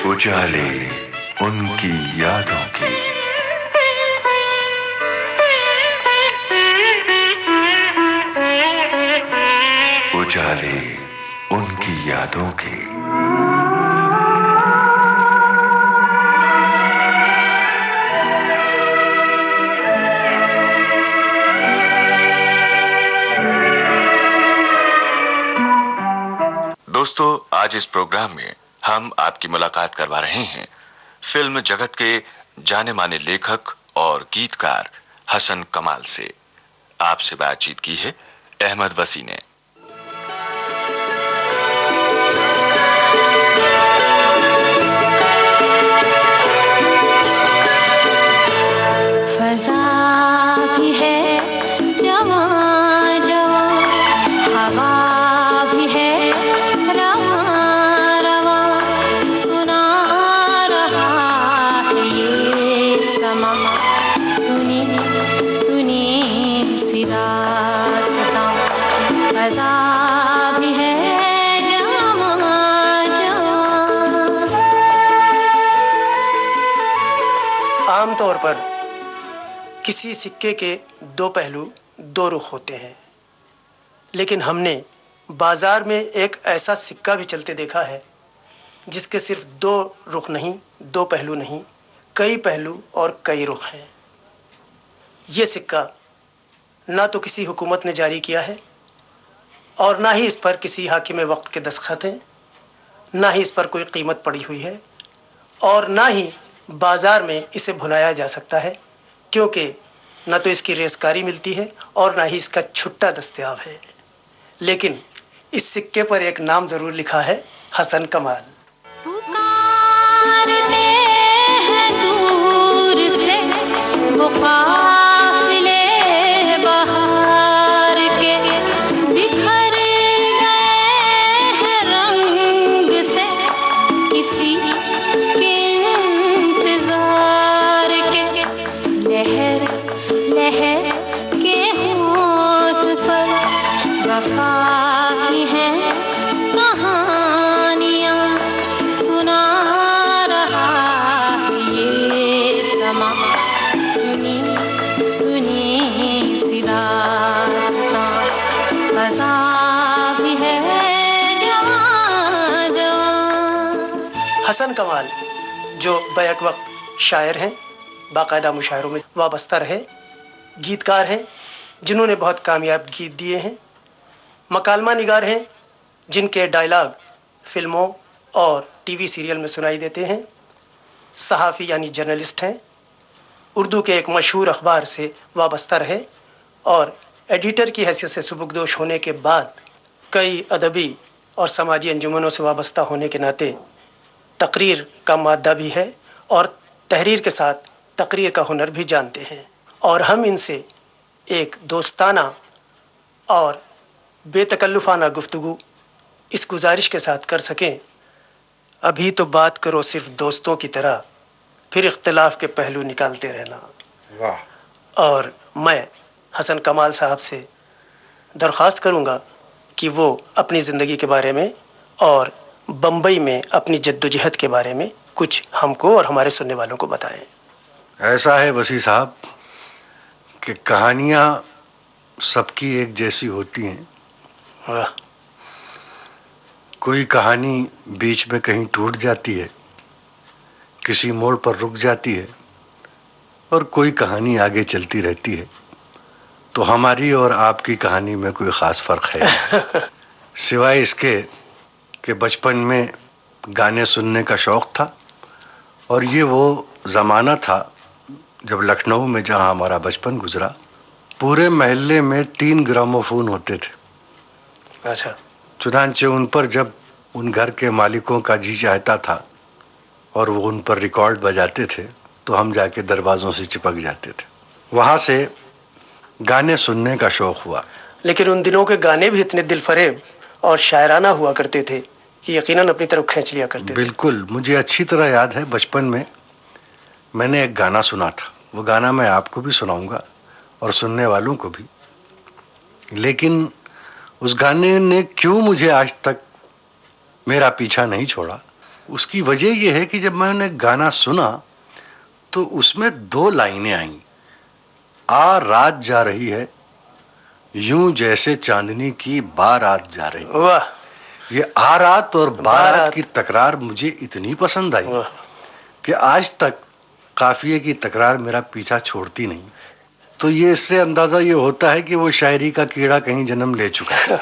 उजाले उनकी यादों की। उजाले उनकी यादों की। दोस्तों, आज इस प्रोग्राम में हम आपकी मुलाकात करवा रहे हैं फिल्म जगत के जाने माने लेखक और गीतकार हसन कमाल से। आपसे बातचीत की है अहमद वसी ने। आमतौर पर किसी सिक्के के दो पहलू, दो रुख होते हैं, लेकिन हमने बाजार में एक ऐसा सिक्का भी चलते देखा है जिसके सिर्फ दो रुख नहीं, दो पहलू नहीं, कई पहलू और कई रुख हैं। ये सिक्का ना तो किसी हुकूमत ने जारी किया है और ना ही इस पर किसी हाकिम वक्त के दस्तखत हैं, ना ही इस पर कोई कीमत पड़ी हुई है और ना ही बाजार में इसे भुनाया जा सकता है, क्योंकि न तो इसकी रेसकारी मिलती है और ना ही इसका छुट्टा दस्तयाब है। लेकिन इस सिक्के पर एक नाम जरूर लिखा है, हसन कमाल। हसन कमाल जो बैक वक्त शायर हैं, बाकायदा मुशायरों में वाबस्ता रहे, गीतकार हैं जिन्होंने बहुत कामयाब गीत दिए हैं, मकालमा निगार हैं जिनके डायलॉग फिल्मों और टीवी सीरियल में सुनाई देते हैं, सहाफ़ी यानी जर्नलिस्ट हैं, उर्दू के एक मशहूर अखबार से वाबस्ता रहे और एडिटर की हैसियत से सुबुकदोश होने के बाद कई अदबी और समाजी अंजुमनों से वाबस्ता होने के नाते तकरीर का मादा भी है और तहरीर के साथ तकरीर का हुनर भी जानते हैं। और हम इनसे एक दोस्ताना और बेतकल्लुफ़ाना गुफ्तगू इस गुजारिश के साथ कर सकें, अभी तो बात करो सिर्फ दोस्तों की तरह, फिर इख्तिलाफ के पहलू निकालते रहना। वाह। और मैं हसन कमाल साहब से दरख्वास्त करूंगा कि वो अपनी ज़िंदगी के बारे में और बम्बई में अपनी जद्दोजहद के बारे में कुछ हमको और हमारे सुनने वालों को बताएं। ऐसा है वसी साहब कि कहानियाँ सबकी एक जैसी होती हैं। वाह। कोई कहानी बीच में कहीं टूट जाती है, किसी मोड़ पर रुक जाती है और कोई कहानी आगे चलती रहती है। तो हमारी और आपकी कहानी में कोई ख़ास फ़र्क है सिवाय इसके कि बचपन में गाने सुनने का शौक़ था और ये वो ज़माना था जब लखनऊ में जहाँ हमारा बचपन गुजरा, पूरे महल्ले में 3 ग्रामोफोन होते थे। अच्छा। चुनांचे उन पर जब उन घर के मालिकों का जी चाहता था और वो उन पर रिकॉर्ड बजाते थे तो हम जाके दरवाज़ों से चिपक जाते थे। वहाँ से गाने सुनने का शौक़ हुआ। लेकिन उन दिनों के गाने भी इतने दिलफरेब और शायराना हुआ करते थे कि यकीनन अपनी तरफ खींच लिया करते थे। बिल्कुल, मुझे अच्छी तरह याद है बचपन में मैंने एक गाना सुना था। वो गाना मैं आपको भी सुनाऊंगा और सुनने वालों को भी। लेकिन उस गाने ने क्यों मुझे आज तक मेरा पीछा नहीं छोड़ा, उसकी वजह यह है कि जब मैंने गाना सुना तो उसमें 2 लाइनें आईं। आ रात जा रही है यूं जैसे चांदनी की बारात जा रही है। वाह। ये आ रात और बारात की तकरार मुझे इतनी पसंद आई कि आज तक काफिये की तकरार मेरा पीछा छोड़ती नहीं। तो ये इससे अंदाजा ये होता है कि वो शायरी का कीड़ा कहीं जन्म ले चुका है।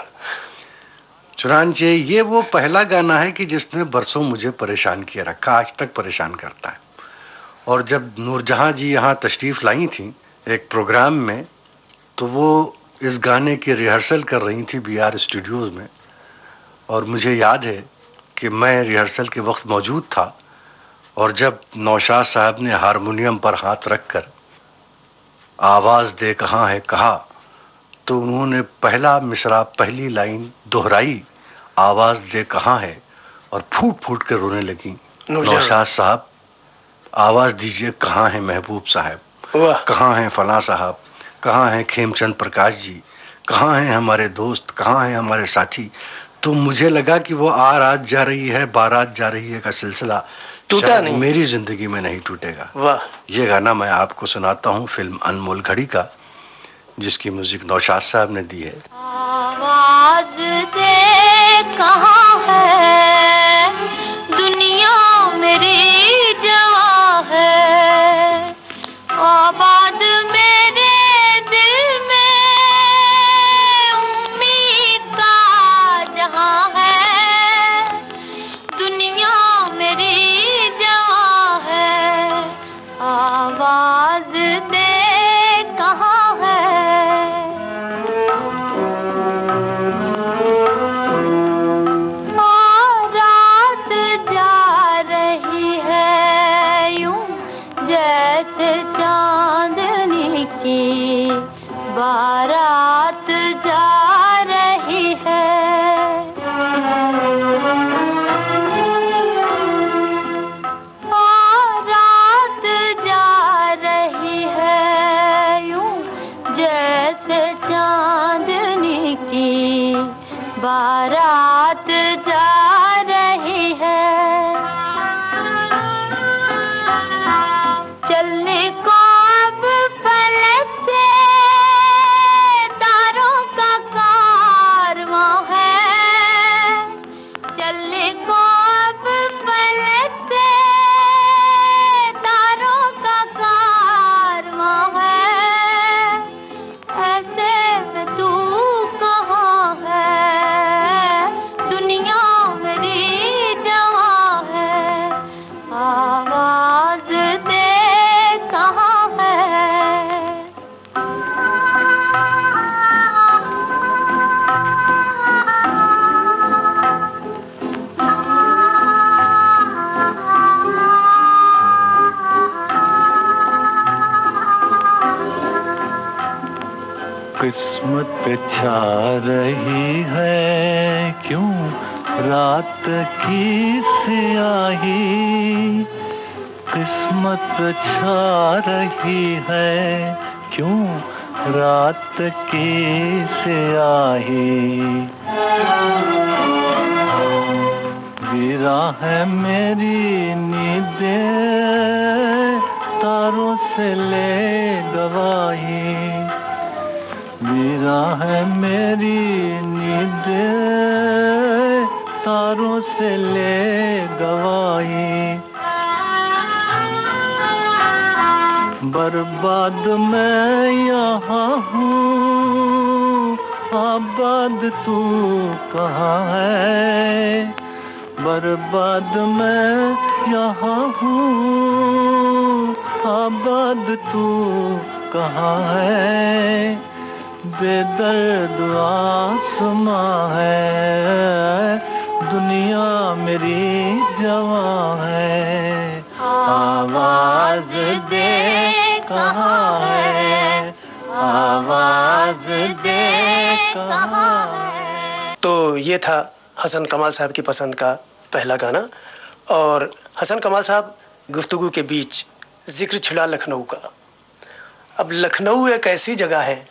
चुनांचे ये वो पहला गाना है कि जिसने बरसों मुझे परेशान किया रखा, आज तक परेशान करता है। और जब नूरजहां जी यहाँ तशरीफ लाई थी एक प्रोग्राम में, तो वो इस गाने की रिहर्सल कर रही थी BR स्टूडियोज में। और मुझे याद है कि मैं रिहर्सल के वक्त मौजूद था और जब नौशाद साहब ने हारमोनियम पर हाथ रखकर आवाज दे कहाँ है कहा, तो उन्होंने पहला मिसरा, पहली लाइन दोहराई, आवाज दे कहाँ है, और फूट फूट कर रोने लगी। नौशाद साहब आवाज दीजिए, कहाँ है महबूब साहब, कहाँ है फला साहब, कहाँ है खेमचंद प्रकाश जी, कहाँ हैं हमारे दोस्त, कहाँ हैं हमारे साथी। तो मुझे लगा कि वो आ रात जा रही है बारात जा रही है का सिलसिला टूटा नहीं, मेरी जिंदगी में नहीं टूटेगा। वाह। ये गाना मैं आपको सुनाता हूँ फिल्म अनमोल घड़ी का, जिसकी म्यूजिक नौशाद साहब ने दी है। आवाज दे कहाँ है दुनिया मेरी जवा है, आबाद मेरे दिल में उम्मीद का जहां है, दुनिया मेरी जवा है, आवाज दे कहाँ है। रात जा रही है यूं जैसे चांदनी की बारात जा रही है, रात जा रही है यूं जैसे चांदनी की बारात जा रही है, चलने को अब फलक से तारों का कारवां है, चलने को अब फलक से तारों का कारवां है, ऐसे में तू कहाँ है, दुनिया मेरी जवां है, आवाज दे कहाँ है। किस्मत छा रही है क्यों रात की स्याही, किस्मत छा रही है क्यों रात की स्याही, गिरा है मेरी नींदें तारों से ले गवाही, गिरा है मेरी नींदें तारों से ले गवाही, बर्बाद मैं यहाँ हूँ आबाद तू कहाँ है, बर्बाद मैं यहाँ हूँ आबाद तू कहाँ है, बेदर्द आसमां है दुनिया मेरी जवां है, आवाज दे कहाँ है, आवाज दे कहाँ है। तो ये था हसन कमाल साहब की पसंद का पहला गाना। और हसन कमाल साहब गुफ्तगू के बीच जिक्र छिड़ा लखनऊ का। अब लखनऊ एक ऐसी जगह है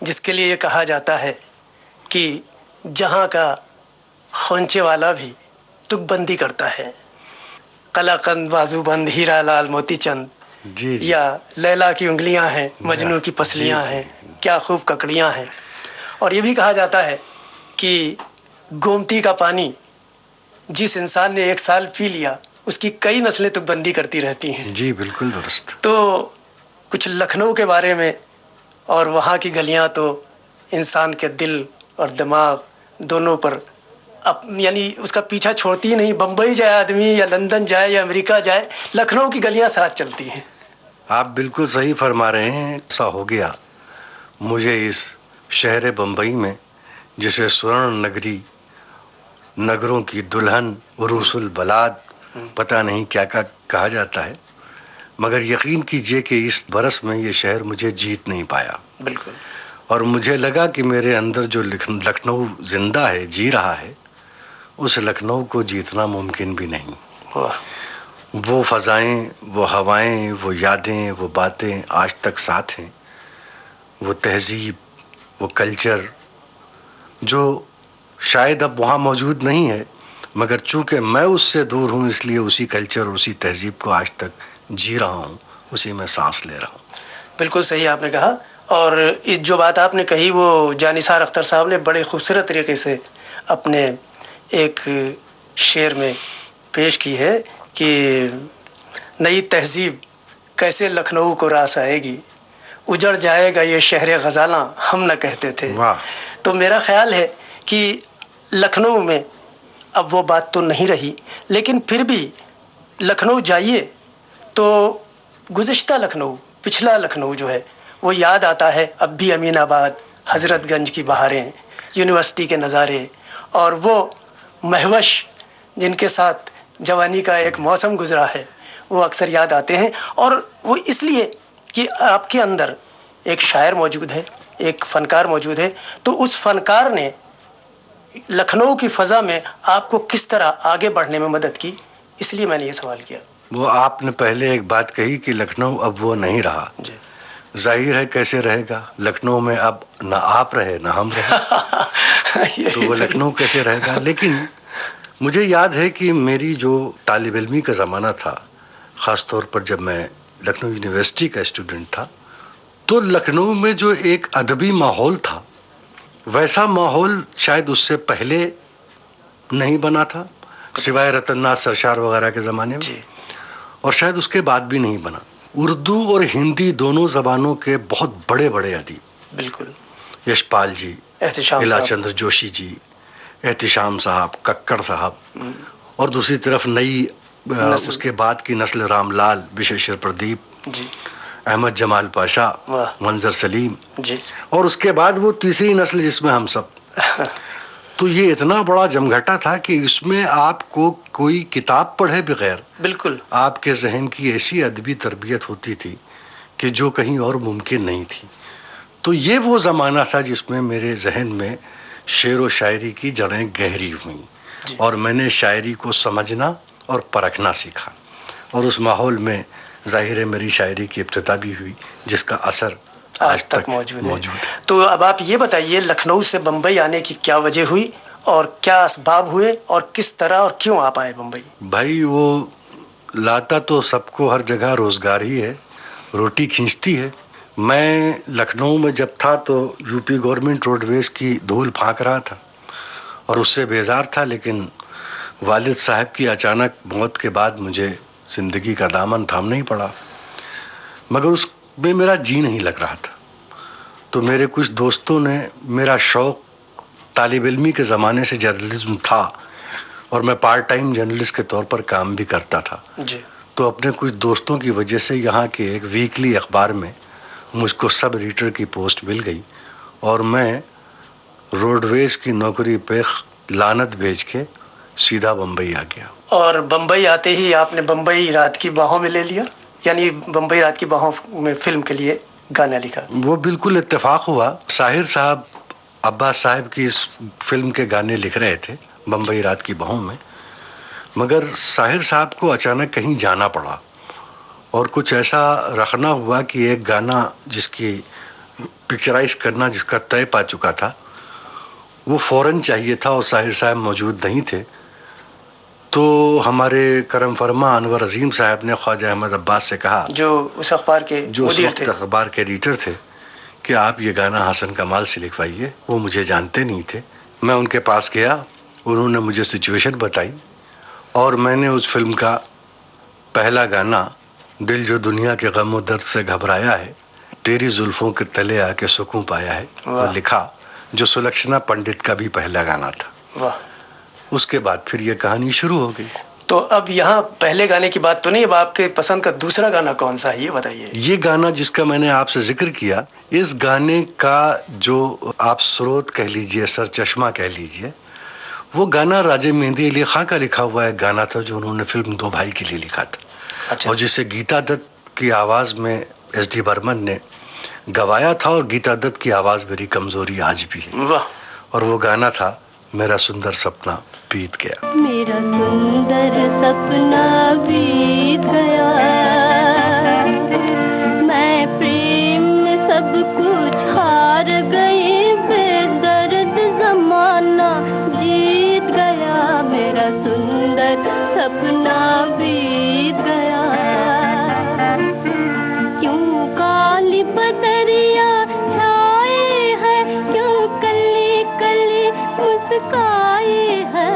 जिसके लिए ये कहा जाता है कि जहाँ का खोंचे वाला भी तुकबंदी करता है। कलाकंद बाजूबंद हीरा लाल मोती चंद, जी जी। या लैला की उंगलियां हैं मजनू की पसलियां जी, जी। हैं, क्या खूब ककड़ियां हैं। और ये भी कहा जाता है कि गोमती का पानी जिस इंसान ने 1 साल पी लिया उसकी कई नस्लें तुकबंदी करती रहती हैं। जी बिल्कुल दुरुस्त। तो कुछ लखनऊ के बारे में, और वहाँ की गलियाँ तो इंसान के दिल और दिमाग दोनों पर यानी उसका पीछा छोड़ती ही नहीं। बम्बई जाए आदमी या लंदन जाए या अमेरिका जाए, लखनऊ की गलियाँ साथ चलती हैं। आप बिल्कुल सही फरमा रहे हैं। ऐसा हो गया मुझे इस शहर बम्बई में, जिसे स्वर्ण नगरी, नगरों की दुल्हन, उरूसुल बलाद, पता नहीं क्या क्या कहा जाता है, मगर यकीन कीजिए कि इस बरस में ये शहर मुझे जीत नहीं पाया। बिल्कुल। और मुझे लगा कि मेरे अंदर जो लखनऊ जिंदा है, जी रहा है, उस लखनऊ को जीतना मुमकिन भी नहीं। वाह। वो फजाएं, वो हवाएं, वो यादें, वो बातें आज तक साथ हैं। वो तहजीब, वो कल्चर जो शायद अब वहाँ मौजूद नहीं है, मगर चूंकि मैं उससे दूर हूँ इसलिए उसी कल्चर और उसी तहजीब को आज तक जी रहा हूँ, उसी में सांस ले रहा हूँ। बिल्कुल सही आपने कहा। और इस जो बात आपने कही वो जानिसार अख्तर साहब ने बड़े खूबसूरत तरीके से अपने एक शेर में पेश की है कि नई तहजीब कैसे लखनऊ को रास आएगी, उजड़ जाएगा ये शहर गजाला हम न कहते थे। वाह। तो मेरा ख्याल है कि लखनऊ में अब वो बात तो नहीं रही, लेकिन फिर भी लखनऊ जाइए तो गुज़िश्ता लखनऊ, पिछला लखनऊ जो है वो याद आता है। अब भी अमीनाबाद, हज़रतगंज की बहारें, यूनिवर्सिटी के नज़ारे और वो महवश जिनके साथ जवानी का एक मौसम गुजरा है, वो अक्सर याद आते हैं। और वो इसलिए कि आपके अंदर एक शायर मौजूद है, एक फ़नकार मौजूद है। तो उस फ़नकार ने लखनऊ की फ़ज़ा में आपको किस तरह आगे बढ़ने में मदद की, इसलिए मैंने ये सवाल किया। वो आपने पहले एक बात कही कि लखनऊ अब वो नहीं रहा। जी। जाहिर है कैसे रहेगा, लखनऊ में अब ना आप रहे ना हम रहे तो वो लखनऊ कैसे रहेगा। लेकिन मुझे याद है कि मेरी जो तालिब इल्मी का ज़माना था, ख़ास तौर पर जब मैं लखनऊ यूनिवर्सिटी का स्टूडेंट था, तो लखनऊ में जो एक अदबी माहौल था, वैसा माहौल शायद उससे पहले नहीं बना था, सिवाय रतननाथ सरशार वगैरह के ज़माने में, और शायद उसके बाद भी नहीं बना। उर्दू और हिंदी दोनों ज़बानों के बहुत बड़े बड़े अदीब, बिल्कुल, यशपाल जी, एहतिशाम इला साहब, चंद्र जोशी जी, एहतिशाम साहब, कक्कड़ साहब, और दूसरी तरफ नई उसके बाद की नस्ल रामलाल, विशेश्वर प्रदीप जी, अहमद जमाल पाशा, वाह, मंजर सलीम जी, और उसके बाद वो तीसरी नस्ल जिसमें हम सब। तो ये इतना बड़ा जमघटा था कि इसमें आपको कोई किताब पढ़े बगैर बिल्कुल आपके जहन की ऐसी अदबी तरबियत होती थी कि जो कहीं और मुमकिन नहीं थी। तो ये वो ज़माना था जिसमें मेरे जहन में शेर व शायरी की जड़ें गहरी हुई और मैंने शायरी को समझना और परखना सीखा, और उस माहौल में जाहिर है मेरी शायरी की इब्तिदा भी हुई जिसका असर आज तक मौजूद है। तो अब आप ये बताइए, लखनऊ से बम्बई आने की क्या वजह हुई और क्या असबाब हुए और किस तरह और क्यों आप आए बम्बई? भाई वो लाता तो सबको हर जगह रोजगार ही है, रोटी खींचती है। मैं लखनऊ में जब था तो यूपी गवर्नमेंट रोडवेज की धूल फांक रहा था और उससे बेजार था, लेकिन वालिद साहब की अचानक मौत के बाद मुझे ज़िंदगी का दामन थामना ही पड़ा, मगर उसमें मेरा जी नहीं लग रहा था। तो मेरे कुछ दोस्तों ने, मेरा शौक़ तालिब इल्मी के ज़माने से जर्नलिज्म था और मैं पार्ट टाइम जर्नलिस्ट के तौर पर काम भी करता था जी। तो अपने कुछ दोस्तों की वजह से यहाँ के एक वीकली अखबार में मुझको सब एडिटर की पोस्ट मिल गई और मैं रोडवेज की नौकरी पे लानत भेज के सीधा बम्बई आ गया। और बम्बई आते ही आपने बम्बई रात की बाहों में ले लिया, यानी बम्बई रात की बाहों में फिल्म के लिए गाना लिखा? वो बिल्कुल इत्तेफाक हुआ। साहिर साहब अब्बास साहब की इस फिल्म के गाने लिख रहे थे बम्बई रात की बाहों में, मगर साहिर साहब को अचानक कहीं जाना पड़ा और कुछ ऐसा रखना हुआ कि एक गाना जिसकी पिक्चराइज करना जिसका तय पा चुका था वो फ़ौरन चाहिए था और साहिर साहब मौजूद नहीं थे। तो हमारे करम फरमा अनवर अजीम साहब ने ख्वाजा अहमद अब्बास से कहा, जो उस अखबार के मुदीर थे, अखबार के एडिटर थे, कि आप ये गाना हसन कमाल से लिखवाइए। वो मुझे जानते नहीं थे। मैं उनके पास गया, उन्होंने मुझे सिचुएशन बताई और मैंने उस फिल्म का पहला गाना दिल जो दुनिया के गम दर्द से घबराया है, तेरी जुल्फों के तले आके सुकून पाया है, वो लिखा, जो सुलक्षणा पंडित का भी पहला गाना था। वाह। उसके बाद फिर ये कहानी शुरू हो गई। तो अब यहाँ पहले गाने की बात तो नहीं, अब आपके पसंद का दूसरा गाना कौन सा है ये बताइए। ये गाना जिसका मैंने आपसे जिक्र किया, इस गाने का जो आप स्रोत कह लीजिए, सर चश्मा कह लीजिए, वो गाना राजे मेहंदी अली खां का लिखा हुआ एक गाना था जो उन्होंने फिल्म दो भाई के लिए लिखा था। अच्छा। और जिसे गीता दत्त की आवाज में एस.डी. बर्मन ने गवाया था, और गीता दत्त की आवाज मेरी कमजोरी आज भी है। वाह। और वो गाना था मेरा सुंदर सपना बीत गया। मेरा सुंदर सपना बीत गया, मैं प्रेम में सब कुछ हार गई, बेदर्द जमाना जीत गया, मेरा सुंदर सपना बीत गया। क्यों काली बदरिया छाए है, क्यों कली कली मुस्काए है,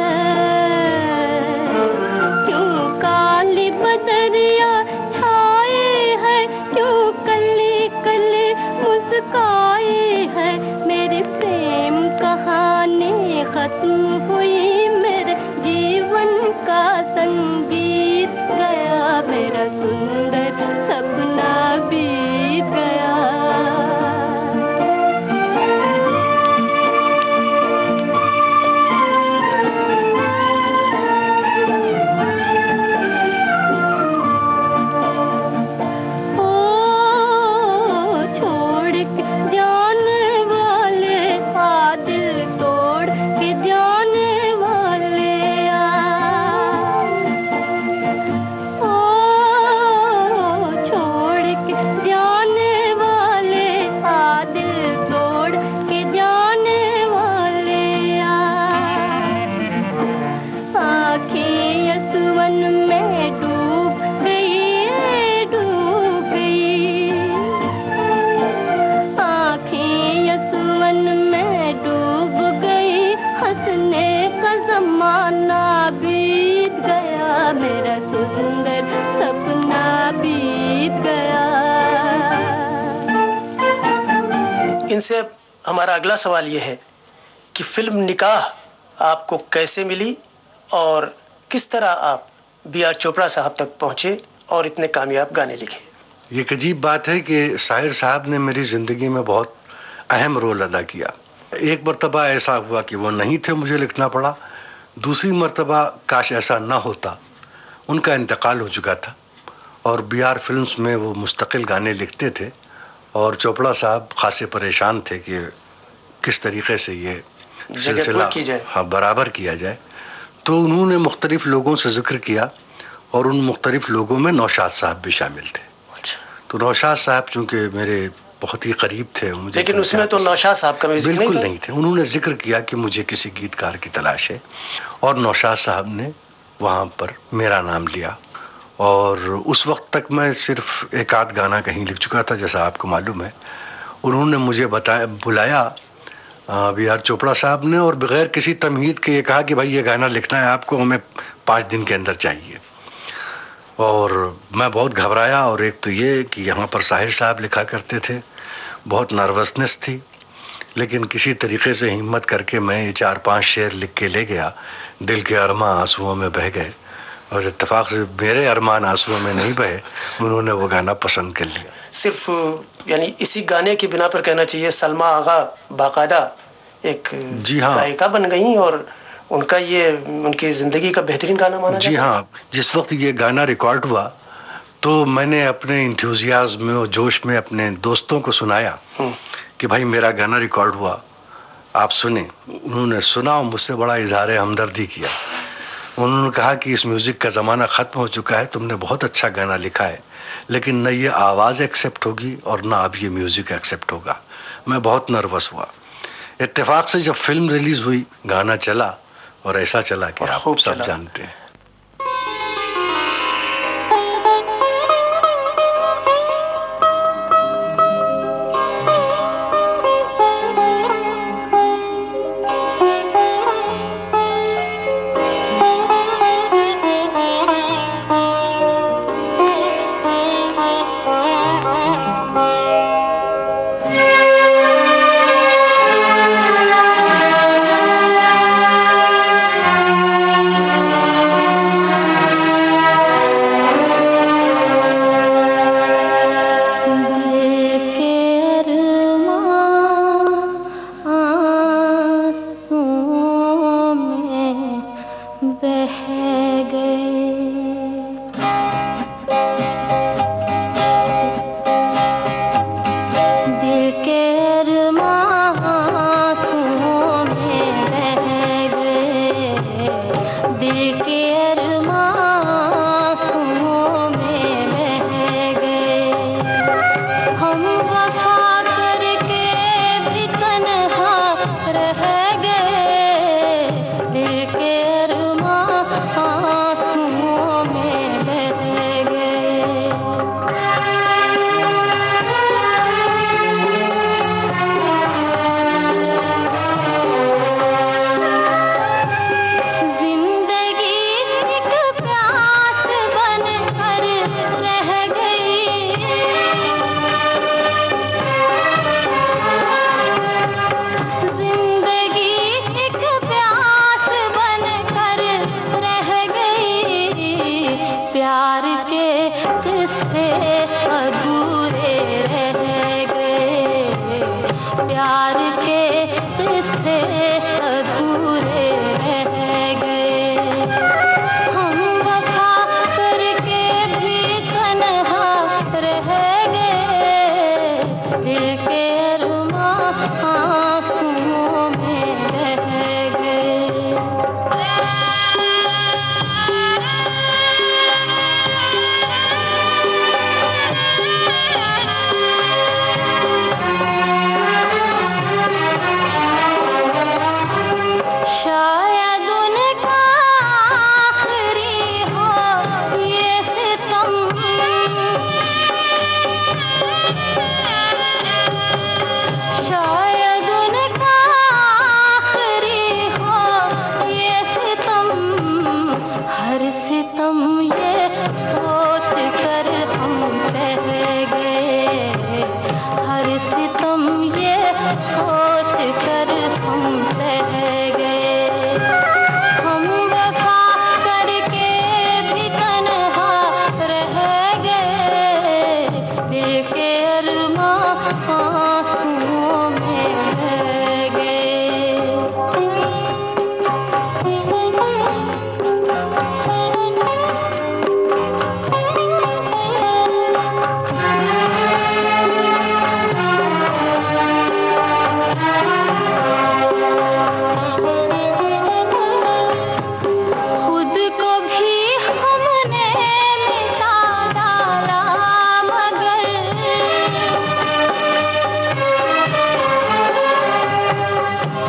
क्यों काली बदरिया छाए है, क्यों कली कली मुस्काए है, मेरी प्रेम कहानी खत्म हुई, मेरे जीवन का संगीत गया, मेरा सुंदर सपना बीत गया। इनसे हमारा अगला सवाल ये है कि फिल्म निकाह आपको कैसे मिली और किस तरह आप बी.आर. चोपड़ा साहब तक पहुंचे और इतने कामयाब गाने लिखे। ये एक अजीब बात है कि शाहिर साहब ने मेरी ज़िंदगी में बहुत अहम रोल अदा किया। एक मर्तबा ऐसा हुआ कि वो नहीं थे, मुझे लिखना पड़ा। दूसरी मर्तबा काश ऐसा ना होता, उनका इंतकाल हो चुका था और बी.आर. फिल्म्स में वो मुस्तकिल गाने लिखते थे और चोपड़ा साहब खासे परेशान थे कि किस तरीके से ये सिलसिला बराबर किया जाए। तो उन्होंने मुख्तलिफ लोगों से जिक्र किया और उन मुख्तलिफ लोगों में नौशाद साहब भी शामिल थे। अच्छा। तो नौशाद साहब चूँकि मेरे बहुत ही करीब थे, मुझे लेकिन उसमें तो नौशाद साहब का म्यूजिक बिल्कुल नहीं थे। उन्होंने जिक्र किया कि मुझे किसी गीतकार की तलाश है और नौशाद साहब ने वहाँ पर मेरा नाम लिया। और उस वक्त तक मैं सिर्फ एक आध गाना कहीं लिख चुका था, जैसा आपको मालूम है। उन्होंने मुझे बुलाया बी.आर. चोपड़ा साहब ने, और बगैर किसी तमहीद के ये कहा कि भाई ये गाना लिखना है आपको, हमें 5 दिन के अंदर चाहिए। और मैं बहुत घबराया, और एक तो ये कि यहाँ पर साहिर साहब लिखा करते थे, बहुत नर्वसनेस थी, लेकिन किसी तरीके से हिम्मत करके मैं ये 4-5 शेर लिख के ले गया। दिल के अरमां आंसुओं में बह गए, और इत्तेफाक से मेरे अरमान आंसुओं में नहीं बहे, उन्होंने वो गाना पसंद कर लिया। सिर्फ यानी इसी गाने की बिना पर कहना चाहिए सलमा आगा बाकायदा एक जी हाँ गायिका बन गई और उनका ये उनकी जिंदगी का बेहतरीन गाना माना जी हाँ। जिस वक्त ये गाना रिकॉर्ड हुआ तो मैंने अपने इंथुजियाज्म में और जोश में अपने दोस्तों को सुनाया कि भाई मेरा गाना रिकॉर्ड हुआ, आप सुने। उन्होंने सुना और मुझसे बड़ा इजहार हमदर्दी किया। उन्होंने कहा कि इस म्यूज़िक का ज़माना ख़त्म हो चुका है, तुमने बहुत अच्छा गाना लिखा है, लेकिन न ये आवाज़ एक्सेप्ट होगी और न अब ये म्यूज़िक एक्सेप्ट होगा। मैं बहुत नर्वस हुआ। इत्तेफाक से जब फिल्म रिलीज़ हुई, गाना चला, और ऐसा चला कि आप सब जानते हैं। प्यार के किस्से अधूरे रह गए, प्यार के किस्से अधूरे रह गए। हम वफा करके भी तन्हा रह गए, दिल के अरमां आंसुओं में रह गए। शायद उनका आखिरी हो ये सितम, शायद उनका आखिरी हो ये सितम। हर सितम ये सोच कर हम रह गए, हर सितम ये सोच कर हम रह गए। हम वफा करके भी तन्हा रह गए, दिल के अरमां आंसुओं में रह गए। खुद को भी हमने मिटा डाला, मगर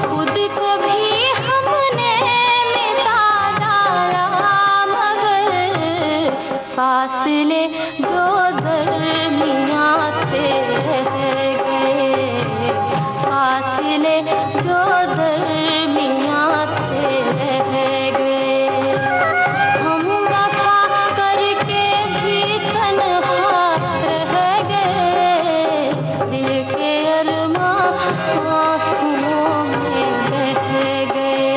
खुद को भी हमने मिटा डाला, मगर फासले जो दरमियां थे रह गए, फासले जो दरमियां थे रह गए। हम वफा करके भी तन्हा रह गए, दिल के अरमां आंसुओं में रह गए,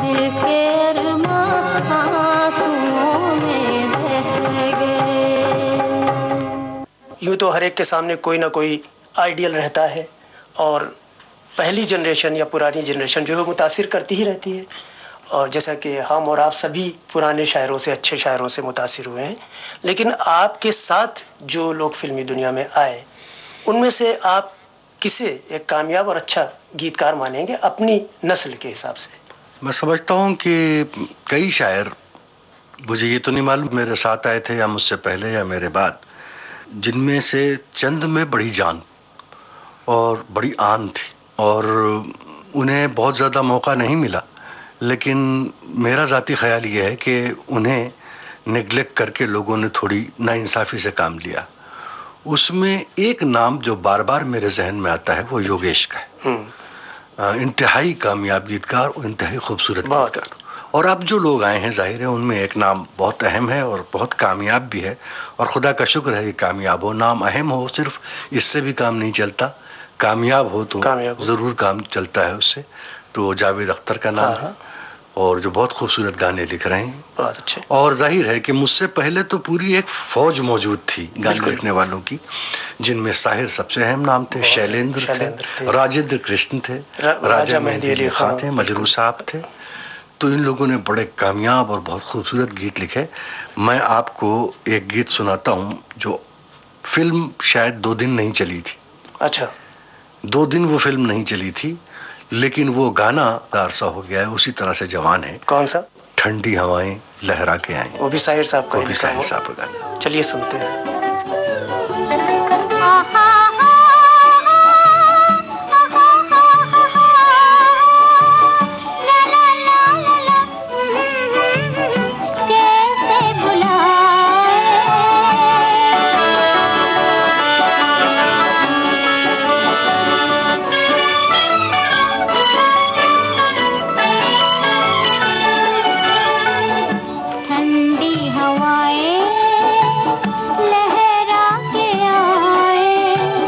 दिल के अरमां आंसुओं में रह गए। यूँ तो हर एक के सामने कोई ना कोई आइडियल रहता है, और पहली जनरेशन या पुरानी जनरेशन जो है मुतासिर करती ही रहती है। और जैसा कि हम और आप सभी पुराने शायरों से, अच्छे शायरों से मुतासिर हुए हैं, लेकिन आपके साथ जो लोग फिल्मी दुनिया में आए, उनमें से आप किसे एक कामयाब और अच्छा गीतकार मानेंगे अपनी नस्ल के हिसाब से? मैं समझता हूँ कि कई शायर, मुझे ये तो नहीं मालूम मेरे साथ आए थे या मुझसे पहले या मेरे बाद, जिनमें से चंद में बड़ी जान और बड़ी आन थी, और उन्हें बहुत ज़्यादा मौका नहीं मिला। लेकिन मेरा ज़ाती ख्याल ये है कि उन्हें नेग्लेक्ट करके लोगों ने थोड़ी नाइंसाफ़ी से काम लिया। उसमें एक नाम जो बार बार मेरे जहन में आता है वो योगेश का है। इंतहाई कामयाब गीतकार और इंतहाई खूबसूरत गीतकार। और अब जो लोग आए हैं जाहिर है उनमें एक नाम बहुत अहम है और बहुत कामयाब भी है, और खुदा का शुक्र है कि कामयाब हो। नाम अहम हो सिर्फ इससे भी काम नहीं चलता, कामयाब हो तो ज़रूर काम चलता है उससे। तो जावेद अख्तर का नाम है, और जो बहुत खूबसूरत गाने लिख रहे हैं, बहुत अच्छे। और जाहिर है कि मुझसे पहले तो पूरी एक फौज मौजूद थी गाने लिखने वालों की, जिनमें साहिर सबसे अहम नाम थे, शैलेंद्र थे, राजेंद्र कृष्ण थे, राजा मेहंदी अली खान थे, मजरू साहब थे। तो इन लोगों ने बड़े कामयाब और बहुत खूबसूरत गीत लिखे। मैं आपको एक गीत सुनाता हूँ जो फिल्म शायद 2 दिन नहीं चली थी। अच्छा, 2 दिन वो फिल्म नहीं चली थी, लेकिन वो गाना अरसा हो गया है, उसी तरह से जवान है। कौन सा? ठंडी हवाएं लहरा के आए, वो भी साहिर साहब का, वो भी साहिर साहब का गाना। चलिए सुनते हैं। लहरा के आए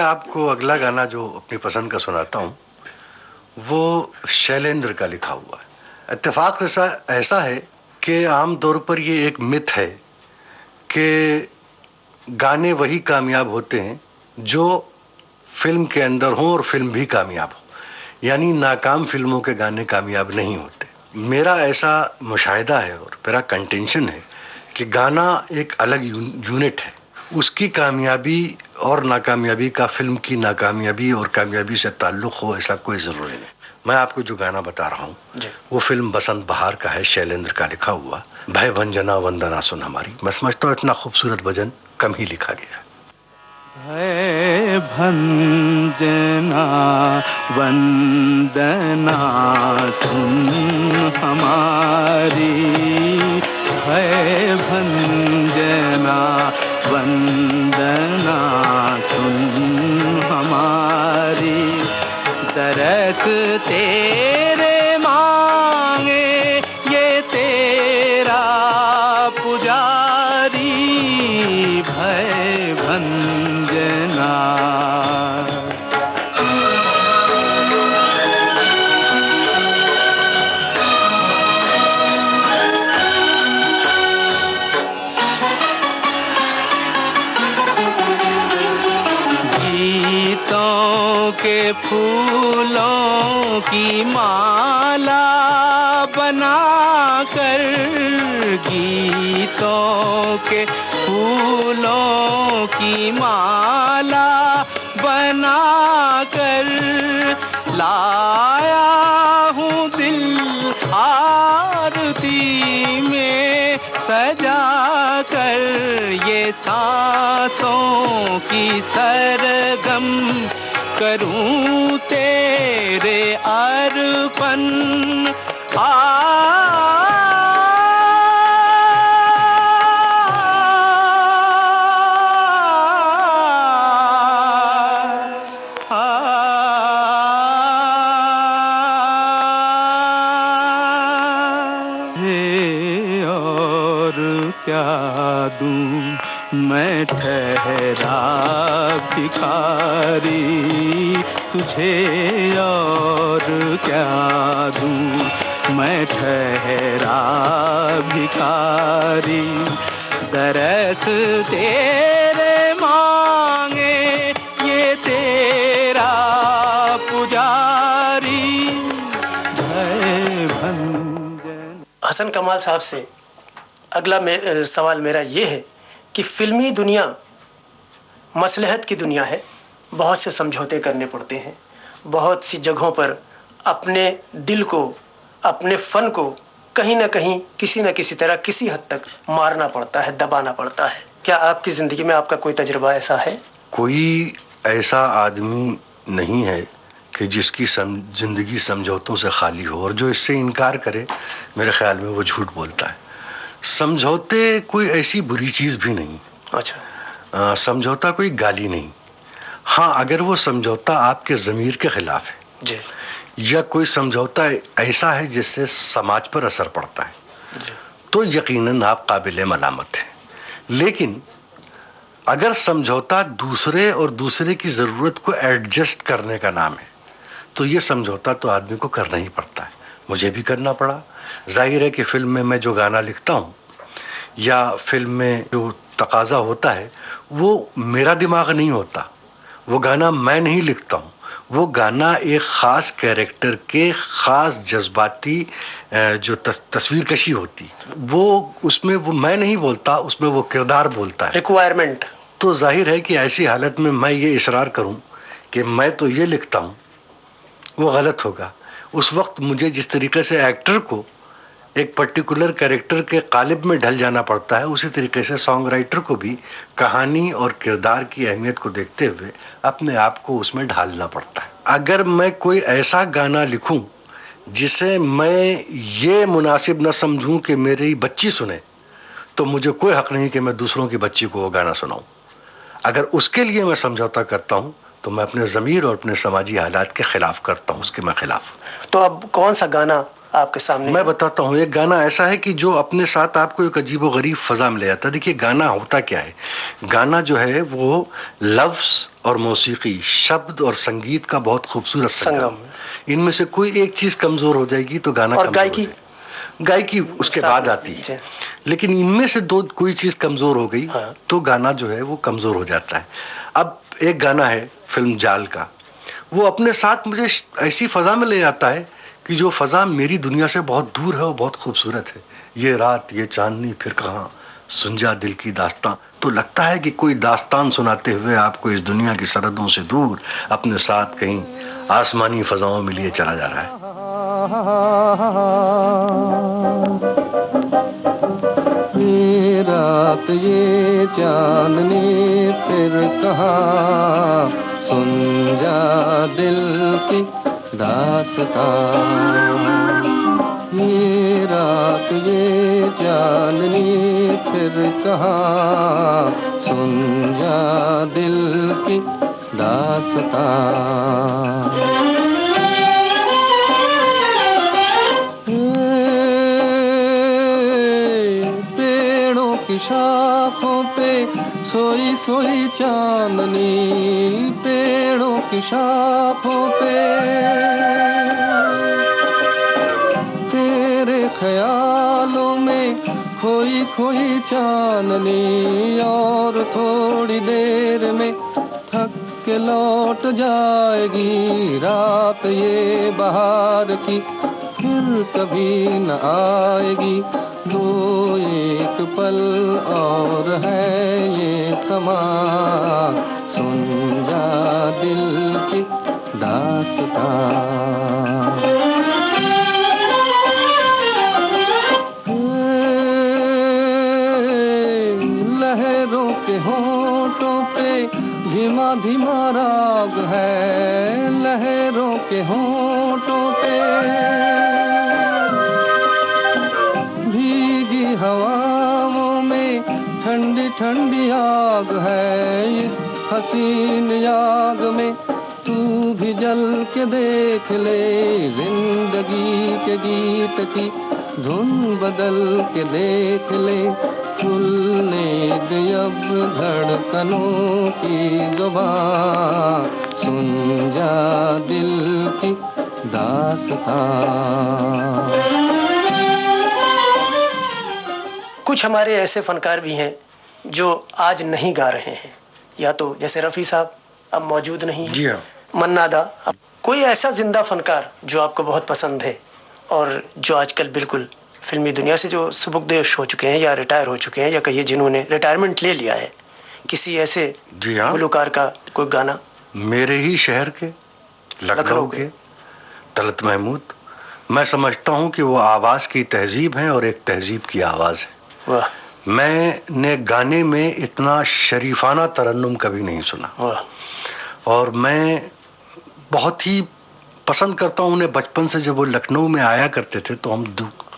आपको अगला गाना जो अपनी पसंद का सुनाता हूँ वो शैलेंद्र का लिखा हुआ है। इत्तेफाक ऐसा है कि आमतौर पर ये एक मिथ है कि गाने वही कामयाब होते हैं जो फिल्म के अंदर हों और फिल्म भी कामयाब हो, यानी नाकाम फिल्मों के गाने कामयाब नहीं होते। मेरा ऐसा मुशाहिदा है और मेरा कंटेंशन है कि गाना एक अलग यूनिट है, उसकी कामयाबी और नाकामयाबी का फिल्म की नाकामयाबी और कामयाबी से ताल्लुक़ हो, ऐसा कोई ज़रूरी नहीं। मैं आपको जो गाना बता रहा हूँ वो फिल्म बसंत बहार का है, शैलेंद्र का लिखा हुआ, भय भंजना वंदना सुन हमारी। मैं समझता हूँ इतना खूबसूरत भजन कम ही लिखा गया। भय भंजना वंदना सुन हमारी, भय भंजना वंदना सुन हमारी, तरस तेरे मांगे ये तेरा पुजारी, भय भंजना। गीतों के फूलों की माला बनाकर, गीतों के फूलों की माला बनाकर लाया हूँ दिल आरती में सजा कर, ये सांसों की सरगम करूं तेरे अर्पण। क्या दूं मैं ठहरा भिखारी तुझे, और क्या दूं मैं ठहरा भिखारी, दरस तेरे मांगे ये तेरा पुजारी, भय भंजन। हसन कमाल साहब से अगला सवाल मेरा ये है कि फिल्मी दुनिया मसलहत की दुनिया है, बहुत से समझौते करने पड़ते हैं, बहुत सी जगहों पर अपने दिल को, अपने फ़न को कहीं ना कहीं किसी न किसी तरह किसी हद तक मारना पड़ता है, दबाना पड़ता है। क्या आपकी ज़िंदगी में आपका कोई तजुर्बा ऐसा है? कोई ऐसा आदमी नहीं है कि जिसकी ज़िंदगी समझौतों से खाली हो, और जो इससे इनकार करे मेरे ख्याल में वो झूठ बोलता है। समझौते कोई ऐसी बुरी चीज़ भी नहीं। अच्छा। समझौता कोई गाली नहीं। हाँ, अगर वो समझौता आपके ज़मीर के खिलाफ है जी, या कोई समझौता ऐसा है जिससे समाज पर असर पड़ता है जी, तो यकीनन आप काबिल मलामत हैं। लेकिन अगर समझौता दूसरे और दूसरे की ज़रूरत को एडजस्ट करने का नाम है तो ये समझौता तो आदमी को करना ही पड़ता है। मुझे भी करना पड़ा। जाहिर है कि फिल्म में मैं जो गाना लिखता हूँ या फिल्म में जो तकाजा होता है वो मेरा दिमाग नहीं होता, वो गाना मैं नहीं लिखता हूँ, वो गाना एक ख़ास कैरेक्टर के ख़ास जज्बाती जो तस्वीर कशी होती वो उसमें वो मैं नहीं बोलता, उसमें वो किरदार बोलता है, रिक्वायरमेंट। तो जाहिर है कि ऐसी हालत में मैं ये इसरार करूँ कि मैं तो ये लिखता हूँ, वो गलत होगा। उस वक्त मुझे जिस तरीके से एक्टर को एक पर्टिकुलर कैरेक्टर के कालिब में ढल जाना पड़ता है, उसी तरीके से सॉन्ग राइटर को भी कहानी और किरदार की अहमियत को देखते हुए अपने आप को उसमें ढालना पड़ता है। अगर मैं कोई ऐसा गाना लिखूं जिसे मैं ये मुनासिब न समझूं कि मेरी बच्ची सुने, तो मुझे कोई हक नहीं कि मैं दूसरों की बच्ची को वो गाना सुनाऊं। अगर उसके लिए मैं समझौता करता हूं तो मैं अपने ज़मीर और अपने समाजी हालात के खिलाफ करता हूं, उसके मैं खिलाफ। तो अब कौन सा गाना आपके सामने। मैं बताता हूँ, एक गाना ऐसा है कि जो अपने साथ आपको एक अजीबोगरीब फजा में ले जाता है। देखिए गाना होता क्या है, गाना जो है वो लफ्ज और मौसीकी, शब्द और संगीत का बहुत खूबसूरत संगम। इनमें से कोई एक चीज कमजोर हो जाएगी तो गाना और कमजोर हो जाएगा। गायकी उसके बाद आती है, लेकिन इनमें से दो कोई चीज कमजोर हो गई तो गाना जो है वो कमजोर हो जाता है। अब एक गाना है फिल्म जाल का, वो अपने साथ मुझे ऐसी फजा में ले जाता है कि जो फजा मेरी दुनिया से बहुत दूर है, वो बहुत खूबसूरत है। ये रात ये चांदनी फिर कहाँ, सुन जा दिल की दास्तां। तो लगता है कि कोई दास्तान सुनाते हुए आपको इस दुनिया की सरहदों से दूर अपने साथ कहीं आसमानी फजाओं में लिए चला जा रहा है। ये रात ये चांदनी फिर कहाँ, सुन जा दिल की दास्तां। ये रात ये चांदनी फिर कहाँ, सुन जा दिल की दास्तां। पेड़ों की शाखों पे सोई सोई चांदनी, पेड़ों की शाखों पे तेरे ख्यालों में खोई खोई चांदनी। और थोड़ी देर में थक के लौट जाएगी रात ये बहार की, फिर कभी न आएगी। दो एक पल और है ये समा, सुन जा दिल की दास्तां। लहरों के होठों पे धीमा धीमा राग है, लहरों के होठों पे भीगी हवाओं में ठंडी ठंडी आग है। इस हसीन आग में तू भी जल के देख ले, जिंदगी के गीत की धुन बदल के देख ले। खुलने दे अब धड़कनों की जुबां, सुन जा दिल की दास्तां। कुछ हमारे ऐसे फनकार भी हैं जो आज नहीं गा रहे हैं, या तो जैसे रफ़ी साहब अब मौजूद नहीं जी है, हाँ। मन्ना दा। कोई ऐसा जिंदा फनकार जो आपको बहुत पसंद है और जो आजकल बिल्कुल फिल्मी दुनिया से जो सुबुकदेश हो चुके हैं या रिटायर हो चुके हैं, या कहिए जिन्होंने रिटायरमेंट ले लिया है, किसी ऐसे जी हाँ, गुलकार का कोई गाना? मेरे ही शहर के लखनऊ के तलत महमूद, मैं समझता हूँ कि वो आवाज़ की तहजीब है और एक तहजीब की आवाज़ है। वाह। मैंने गाने में इतना शरीफाना तरन्नुम कभी नहीं सुना। वाह। और मैं बहुत ही पसंद करता हूँ उन्हें। बचपन से जब वो लखनऊ में आया करते थे तो हम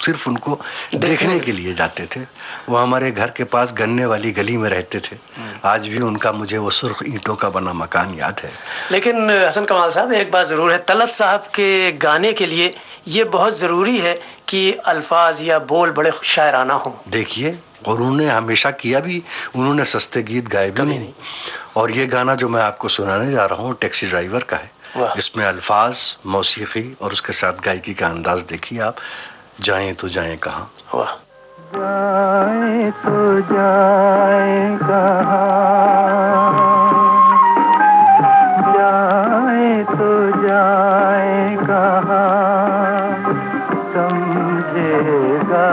सिर्फ उनको देखने के लिए जाते थे। वो हमारे घर के पास गन्ने वाली गली में रहते थे। आज भी उनका मुझे वो सुर्ख ईंटों का बना मकान याद है। लेकिन हसन कमाल साहब, एक बात ज़रूर है, तलत साहब के गाने के लिए ये बहुत ज़रूरी है कि अल्फाज या बोल बड़े शायराना हों। देखिए, और उन्होंने हमेशा किया भी, उन्होंने सस्ते गीत गाए भी नहीं। और ये गाना जो मैं आपको सुनाने जा रहा हूँ टैक्सी ड्राइवर का है। इसमें अल्फाज, मौसीकी और उसके साथ गायकी का अंदाज देखिए आप। जाएं तो जाएं कहाँ। वाह। जाएं तो जाएं कहाँ, जाएं तो जाएं कहाँ, समझेगा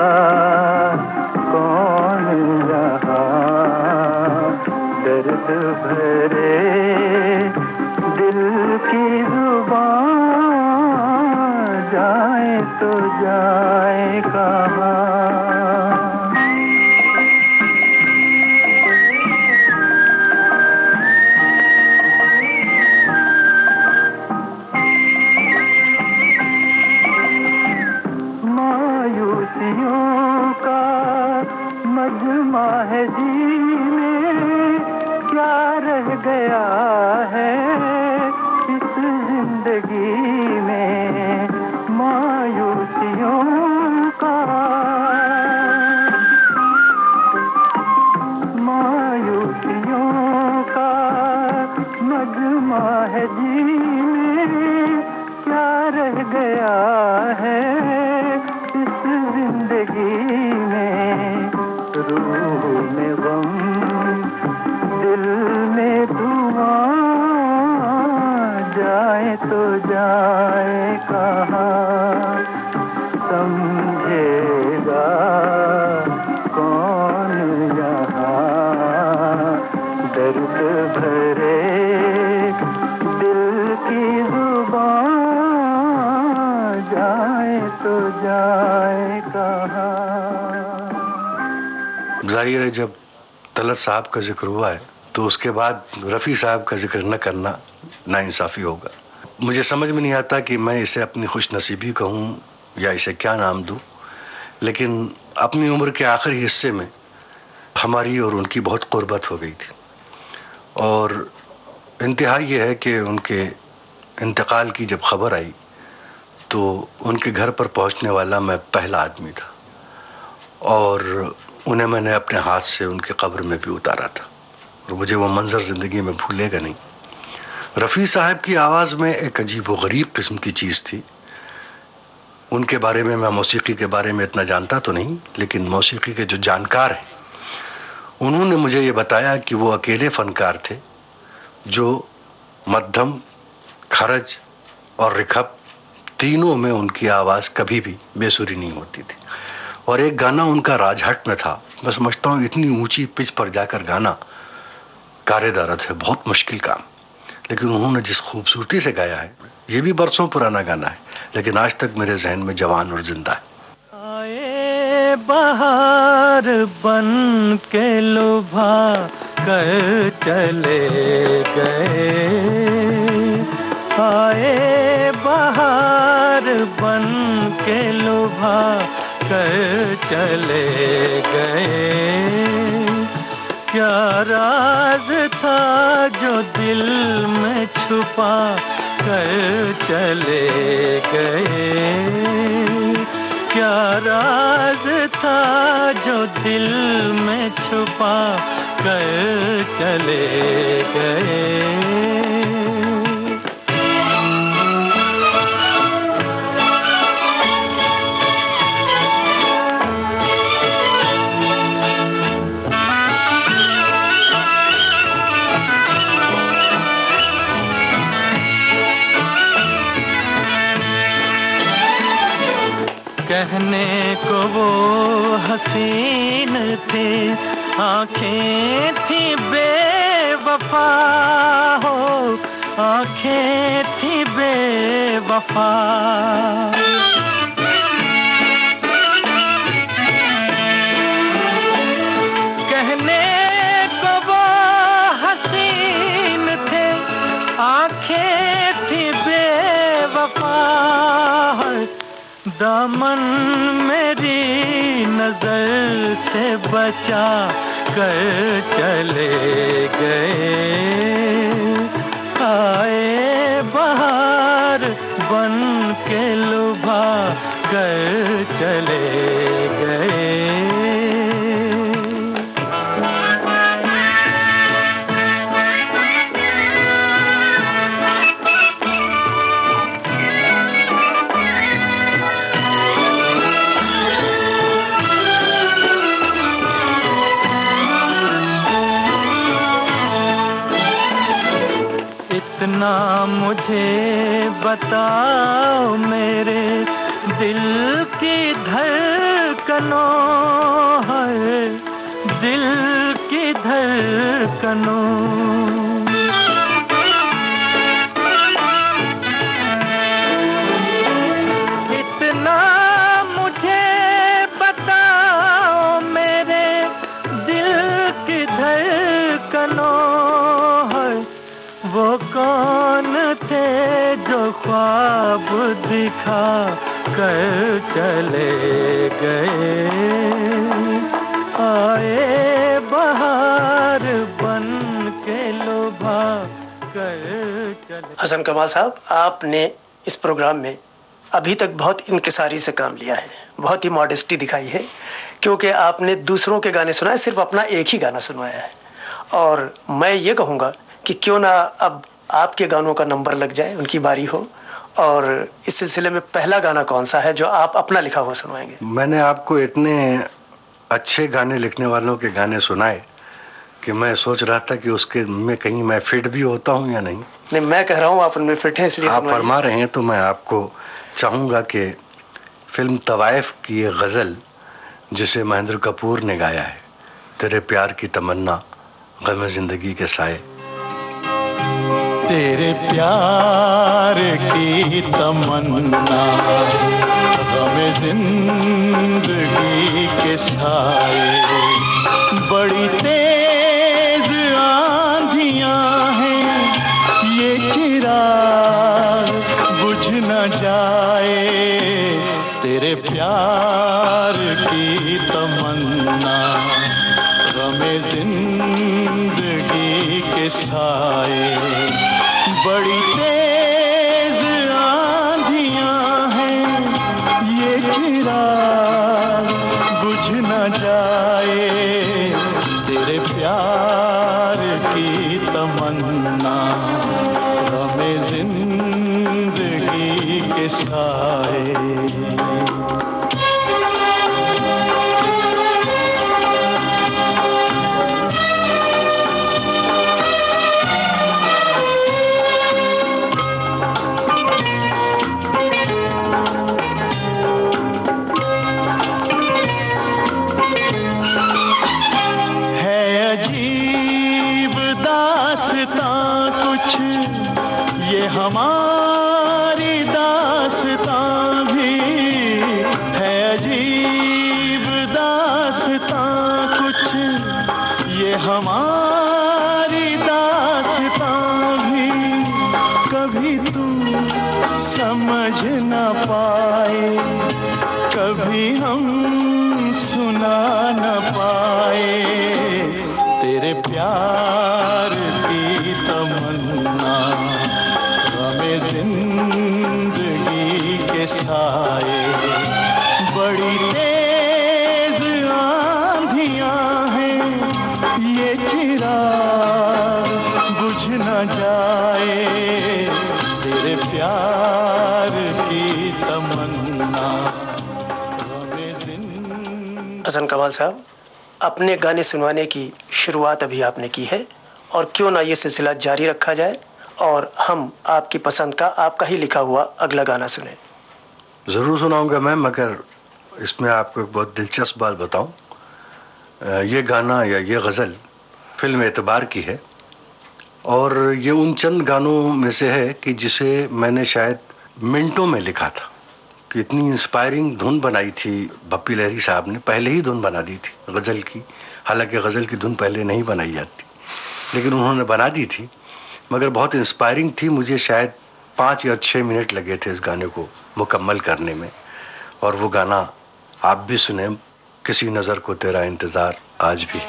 कौन यहाँ दर्द भरे दिल की जुबान। जाएं तो जाएं कहाँ। मायूसियों का मजमा है जीने, क्या रह गया है इस जिंदगी में। मायूसियों मायूसियों का मजमा है जी में, क्या रह गया है इस जिंदगी में। रूह में गम, दिल में धुआं, जाए तो जाए कहाँ, समझेगा कौन यहाँ। दर्द भरे दिल की जुबान, जाए तो जाए कहाँ। जाहिर है जब तलत साहब का जिक्र हुआ है तो उसके बाद रफ़ी साहब का जिक्र न करना नाइंसाफ़ी होगा। मुझे समझ में नहीं आता कि मैं इसे अपनी खुशनसीबी कहूँ या इसे क्या नाम दूँ, लेकिन अपनी उम्र के आखिरी हिस्से में हमारी और उनकी बहुत क़ुर्बत हो गई थी और इंतहा ये है कि उनके इंतकाल की जब खबर आई तो उनके घर पर पहुंचने वाला मैं पहला आदमी था और उन्हें मैंने अपने हाथ से उनके कब्र में भी उतारा था और मुझे वो मंजर ज़िंदगी में भूलेगा नहीं। रफ़ी साहब की आवाज़ में एक अजीब व गरीब किस्म की चीज़ थी। उनके बारे में, मैं मौसीकी के बारे में इतना जानता तो नहीं, लेकिन मौसीकी के जो जानकार हैं उन्होंने मुझे ये बताया कि वो अकेले फ़नकार थे जो मध्यम, खरज और रिखब तीनों में उनकी आवाज़ कभी भी बेसुरी नहीं होती थी। और एक गाना उनका राजहट में था। मैं समझता हूँ इतनी ऊंची पिच पर जाकर गाना कारे दर्द है, बहुत मुश्किल काम, लेकिन उन्होंने जिस खूबसूरती से गाया है, ये भी बरसों पुराना गाना है लेकिन आज तक मेरे जहन में जवान और जिंदा है। आए बहार बन के लुभा कर चले गए, आए बहार बन के लुभा कर चले गए। क्या राज था जो दिल में छुपा कर चले गए, क्या राज था जो दिल में छुपा कर चले गए। कहने को वो हसीन थे, आँखें थी बेवफा हो, आँखें थी बेवफा। कहने को वो हसीन थे, आँखें थी बेवफा। दामन मेरी नजर से बचा कर चले गए, आए बहार बन के लुभा कर चले गए। इतना मुझे बताओ मेरे दिल की धड़कनों है, दिल की धड़कनों। इतना मुझे बताओ मेरे दिल की धड़कनों है, वो कौन थे जो ख्वाब दिखा कर चले गए, आए बहार बन के लुभा कर चले। हसन कमाल साहब, आपने इस प्रोग्राम में अभी तक बहुत इंकिसारी से काम लिया है, बहुत ही मॉडेस्टी दिखाई है, क्योंकि आपने दूसरों के गाने सुनाए, सिर्फ अपना एक ही गाना सुनवाया है। और मैं ये कहूँगा कि क्यों ना अब आपके गानों का नंबर लग जाए, उनकी बारी हो। और इस सिलसिले में पहला गाना कौन सा है जो आप अपना लिखा हुआ सुनवाएंगे? मैंने आपको इतने अच्छे गाने लिखने वालों के गाने सुनाए कि मैं सोच रहा था कि उसके में कहीं मैं फिट भी होता हूँ या नहीं। नहीं, मैं कह रहा हूँ आप उनमें फिट हैं, इसलिए आप फरमा रहे हैं तो मैं आपको चाहूँगा कि फिल्म तवाइफ की ये गज़ल जिसे महेंद्र कपूर ने गाया है, तेरे प्यार की तमन्ना गम जिंदगी के साए। तेरे प्यार की तमन्ना गम जिंदगी के साए, बड़ी तेज आंधियां हैं ये चिराग बुझ न जाए। तेरे प्यार की तमन्ना गम जिंदगी के साए, बड़ी तेज आंधियां हैं ये चिराग बुझ न जाए। तेरे प्यार की तमन्ना गम जिंदगी के साए। हमारी दास्तां भी है अजीब दास्तां कुछ, ये हमारी दास्तां भी कभी तुम समझ न पाए, कभी हम सुना न पाए। तेरे प्यार की तमन्ना जिंदगी के साए, बड़ी तेज आंधियां हैं ये चिराग बुझ न जाए। तेरे प्यार की तमन्ना। हसन कमाल साहब, अपने गाने सुनवाने की शुरुआत अभी आपने की है, और क्यों ना ये सिलसिला जारी रखा जाए और हम आपकी पसंद का, आपका ही लिखा हुआ अगला गाना सुने। ज़रूर सुनाऊंगा मैं, मगर इसमें आपको एक बहुत दिलचस्प बात बताऊं। ये गाना या ये गज़ल फिल्म एतबार की है, और ये उन चंद गानों में से है कि जिसे मैंने शायद मिनटों में लिखा था। कि इतनी इंस्पायरिंग धुन बनाई थी बप्पी लहरी साहब ने, पहले ही धुन बना दी थी गज़ल की। हालांकि गज़ल की धुन पहले नहीं बनाई जाती, लेकिन उन्होंने बना दी थी, मगर बहुत इंस्पायरिंग थी। मुझे शायद 5 या 6 मिनट लगे थे इस गाने को मुकम्मल करने में। और वो गाना आप भी सुने, किसी नज़र को तेरा इंतज़ार आज भी।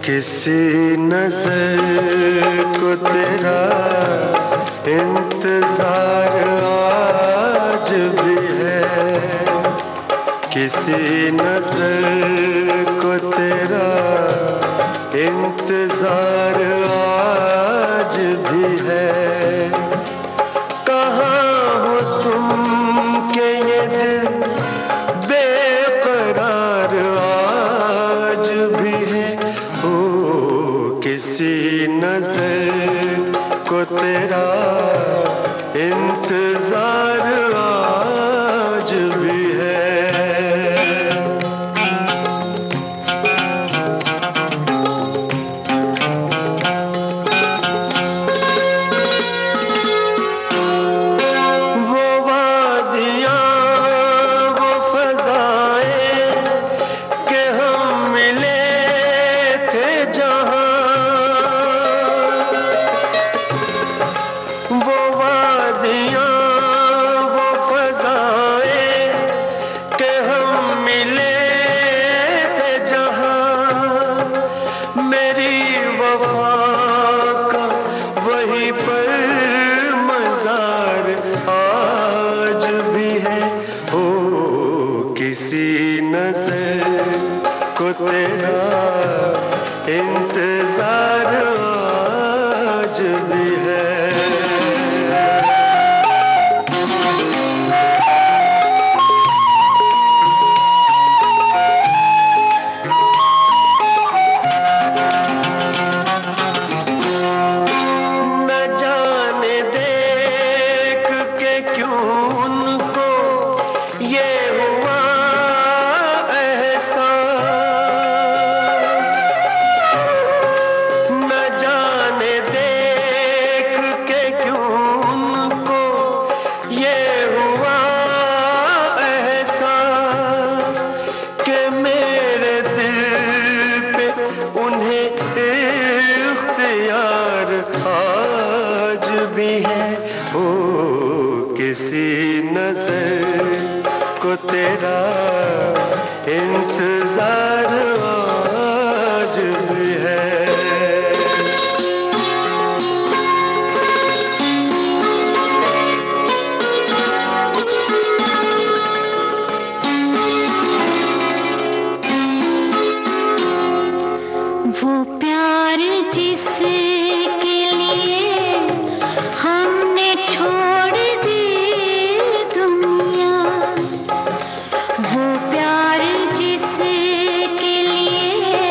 किसी नज़र को तेरा इंतज़ार आज भी है, किसी नज़र को तेरा इंतज़ार आज भी है। कहाँ हो तुम के ये दिल बेकरार आज भी है। ओ किसी नज़र को तेरा इंतज़ार आज भी है। तेरा इंतजार आज भी है। तेरा इंतजार आज भी है। वो प्यार जिसके लिए हमने छोड़ दी दुनिया, वो प्यार जिसके लिए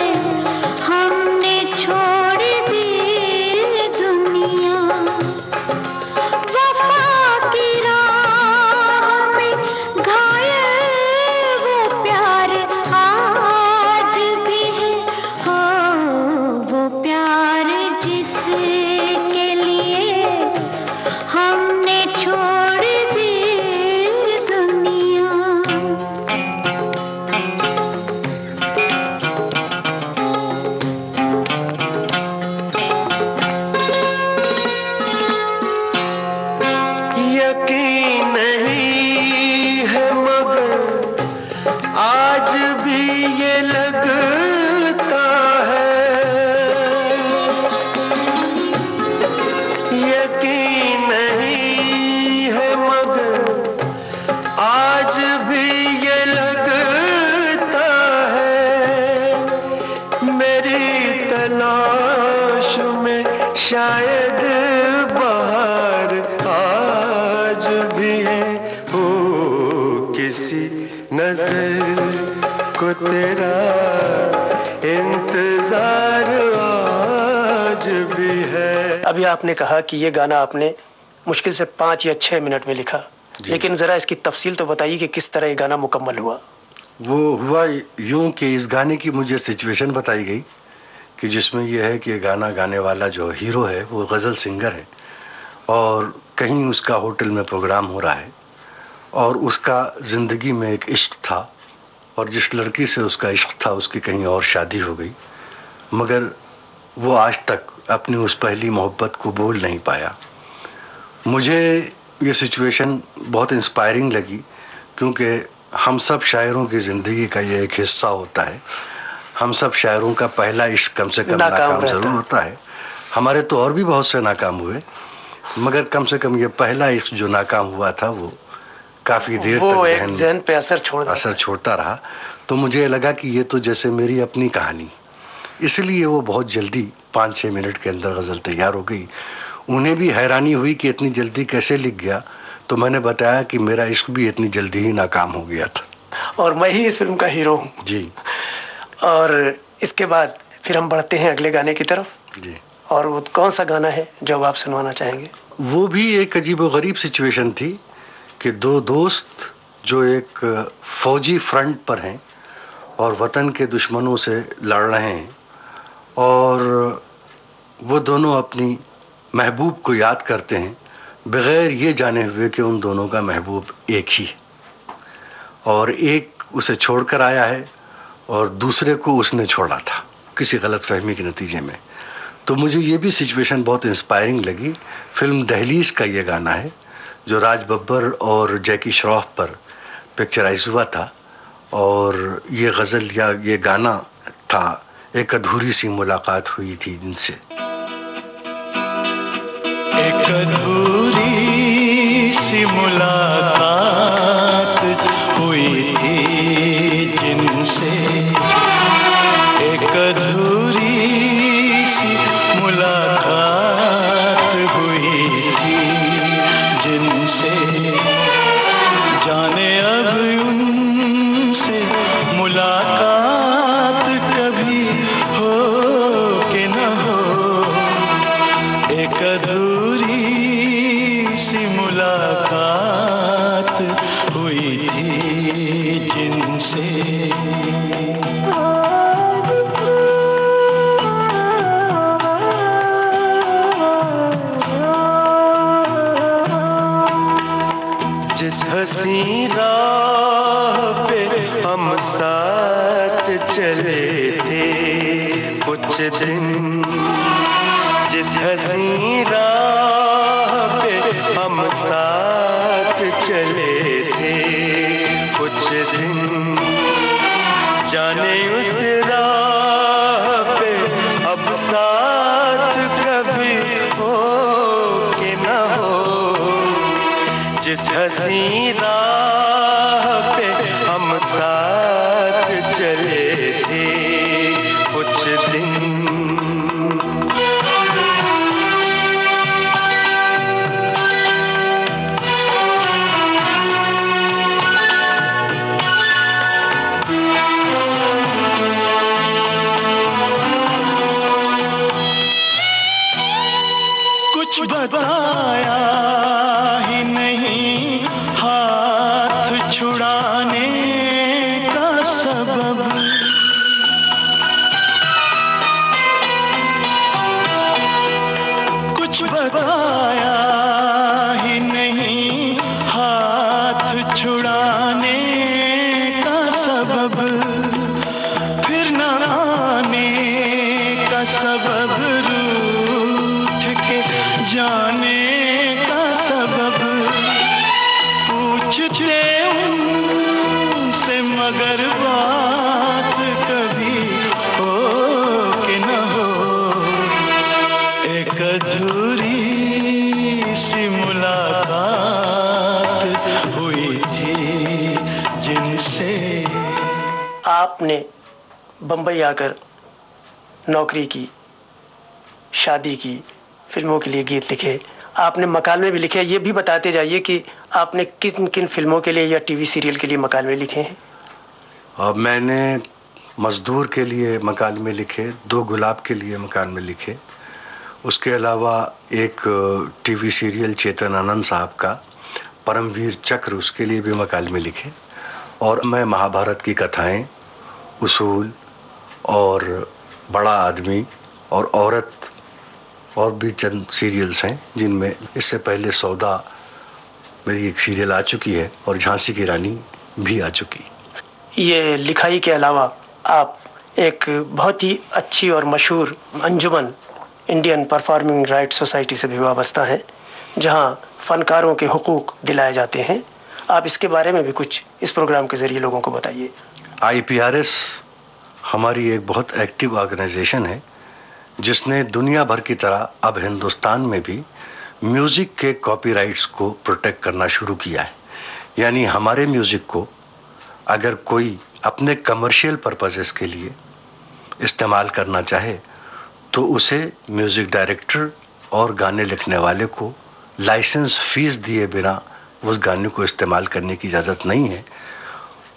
हमने छोड़ दी दुनिया, वफा की राह में घायल वो प्यार आज भी है। हो वो प्यार जिसके लिए हमने छोड़ दी दुनिया। यकीन नहीं है मगर आज भी ये लगता है, यकीन नहीं है मगर आज भी ये लगता है, मेरी तलाश में शायद बाहर आज भी है। हो किसी नजर को तेरा इंतजार आज भी है। अभी आपने कहा कि ये गाना आपने मुश्किल से 5 या 6 मिनट में लिखा, लेकिन जरा इसकी तफसील तो बताइए कि किस तरह ये गाना मुकम्मल हुआ। वो हुआ यूं कि इस गाने की मुझे सिचुएशन बताई गई कि जिसमें यह है कि गाना गाने वाला जो हीरो है वो गज़ल सिंगर है और कहीं उसका होटल में प्रोग्राम हो रहा है और उसका ज़िंदगी में एक इश्क था और जिस लड़की से उसका इश्क था उसकी कहीं और शादी हो गई, मगर वो आज तक अपनी उस पहली मोहब्बत को भूल नहीं पाया। मुझे ये सिचुएशन बहुत इंस्पायरिंग लगी क्योंकि हम सब शायरों की ज़िंदगी का ये एक हिस्सा होता है। हम सब शायरों का पहला इश्क कम से कम नाकाम ज़रूर होता है। हमारे तो और भी बहुत से नाकाम हुए, मगर कम से कम ये पहला इश्क जो नाकाम हुआ था वो काफ़ी देर तक ज़हन पे असर छोड़ता रहा। तो मुझे लगा कि ये तो जैसे मेरी अपनी कहानी, इसलिए वो बहुत जल्दी 5-6 मिनट के अंदर गज़ल तैयार हो गई। उन्हें भी हैरानी हुई कि इतनी जल्दी कैसे लिख गया, तो मैंने बताया कि मेरा इश्क भी इतनी जल्दी ही नाकाम हो गया था और मैं ही इस फिल्म का हीरो हूँ। जी। और इसके बाद फिर हम बढ़ते हैं अगले गाने की तरफ। जी। और वो कौन सा गाना है जो आप सुनवाना चाहेंगे? वो भी एक अजीबोगरीब सिचुएशन थी कि दो दोस्त जो एक फौजी फ्रंट पर हैं और वतन के दुश्मनों से लड़ रहे हैं और वो दोनों अपनी महबूब को याद करते हैं बगैर ये जाने हुए कि उन दोनों का महबूब एक ही है और एक उसे छोड़कर आया है और दूसरे को उसने छोड़ा था किसी गलतफहमी के नतीजे में। तो मुझे ये भी सिचुएशन बहुत इंस्पायरिंग लगी। फिल्म दहलीज का ये गाना है जो राज बब्बर और जैकी श्रॉफ पर पिक्चराइज हुआ था और ये गज़ल या ये गाना था एक अधूरी सी मुलाकात हुई थी जिनसे। एक अधूरी सी मुलाकात हुई थी जिनसे, से, जाने अब उनसे मुलाकात कभी हो कि न हो। एक अधूरी सी मुलाकात हुई थी जिनसे। जिस हसी राह पे हम साथ चले थे कुछ दिन, जिस हसी राह पे हम साथ चले थे कुछ दिन, जाने उस राह पे अब साथ कभी हो कि न हो। जिस हसी राह पे हम साथ चले थे कुछ दिन। कुछ बताया ही नहीं हाथ छुड़ाने का सबब, कुछ बताया ही नहीं हाथ छुड़ाने का सबब, फिर न आने का सबब, रूठ के जाने का सबब। पूछते उनसे मगर बात कभी हो कि न हो। एक अधूरी सी मुलाकात हुई थी जिनसे। आपने बम्बई आकर नौकरी की, शादी की, फिल्मों के लिए गीत लिखे, आपने मकालमे भी लिखे। ये भी बताते जाइए कि आपने किन किन फिल्मों के लिए या टीवी सीरियल के लिए मकालमे लिखे हैं। मैंने मजदूर के लिए मकालमे लिखे, दो गुलाब के लिए मकालमे लिखे। उसके अलावा एक टीवी सीरियल चेतन आनंद साहब का परमवीर चक्र, उसके लिए भी मकालमे लिखे। और मैं महाभारत की कथाएं, उसूल और बड़ा आदमी और औरत और भी चंद सीरियल्स हैं जिनमें इससे पहले सौदा मेरी एक सीरियल आ चुकी है और झांसी की रानी भी आ चुकी। ये लिखाई के अलावा आप एक बहुत ही अच्छी और मशहूर अंजुमन इंडियन परफॉर्मिंग राइट सोसाइटी से भी वाबस्ता हैं, जहां फनकारों के हुकूक दिलाए जाते हैं। आप इसके बारे में भी कुछ इस प्रोग्राम के जरिए लोगों को बताइए। IPRS हमारी एक बहुत एक्टिव ऑर्गेनाइजेशन है जिसने दुनिया भर की तरह अब हिंदुस्तान में भी म्यूज़िक के कॉपीराइट्स को प्रोटेक्ट करना शुरू किया है। यानी हमारे म्यूज़िक को अगर कोई अपने कमर्शियल पर्पसेस के लिए इस्तेमाल करना चाहे तो उसे म्यूज़िक डायरेक्टर और गाने लिखने वाले को लाइसेंस फीस दिए बिना उस गाने को इस्तेमाल करने की इजाज़त नहीं है।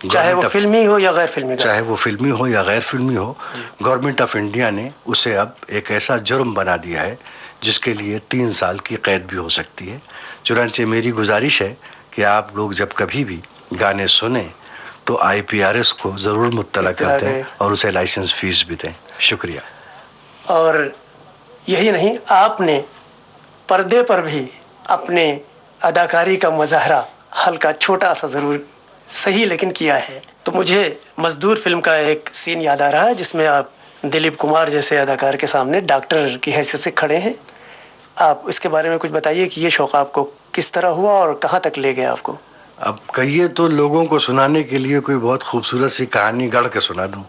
चाहे वो फिल्मी हो या गैर फिल्मी, चाहे वो फिल्मी हो या गैर फिल्मी हो। गवर्नमेंट ऑफ इंडिया ने उसे अब एक ऐसा जुर्म बना दिया है जिसके लिए 3 साल की कैद भी हो सकती है। चुनांचे मेरी गुजारिश है कि आप लोग जब कभी भी गाने सुने तो IPRS को ज़रूर मुत्तला कर दें और उसे लाइसेंस फीस भी दें। शुक्रिया। और यही नहीं, आपने पर्दे पर भी अपने अदाकारी का मुजाहरा हल्का छोटा सा ज़रूर सही लेकिन किया है। तो मुझे मजदूर फिल्म का एक सीन याद आ रहा है जिसमें आप दिलीप कुमार जैसे अदाकार के सामने डॉक्टर की हैसियत से खड़े हैं। आप इसके बारे में कुछ बताइए कि ये शौक आपको किस तरह हुआ और कहाँ तक ले गया आपको। अब कहिए तो लोगों को सुनाने के लिए कोई बहुत खूबसूरत सी कहानी गढ़ के सुना दूं,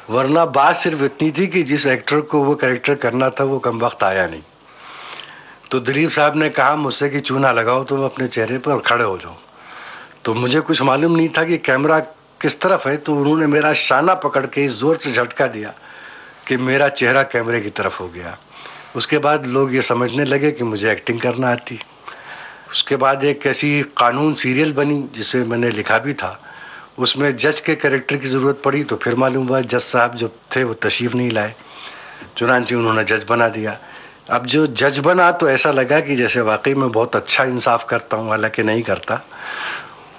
वरना बात सिर्फ इतनी थी कि जिस एक्टर को वो कैरेक्टर करना था वो कम वक्त आया नहीं। तो दिलीप साहब ने कहा मुझसे कि चूना लगाओ तुम अपने चेहरे पर और खड़े हो जाओ। तो मुझे कुछ मालूम नहीं था कि कैमरा किस तरफ है, तो उन्होंने मेरा शाना पकड़ के इस जोर से झटका दिया कि मेरा चेहरा कैमरे की तरफ हो गया। उसके बाद लोग ये समझने लगे कि मुझे एक्टिंग करना आती। उसके बाद एक ऐसी कानून सीरियल बनी जिसे मैंने लिखा भी था, उसमें जज के कैरेक्टर की ज़रूरत पड़ी, तो फिर मालूम हुआ जज साहब जो थे वो तशरीफ़ नहीं लाए, चुनांचे उन्होंने जज बना दिया। अब जो जज बना तो ऐसा लगा कि जैसे वाकई में बहुत अच्छा इंसाफ करता हूँ, हालांकि नहीं करता,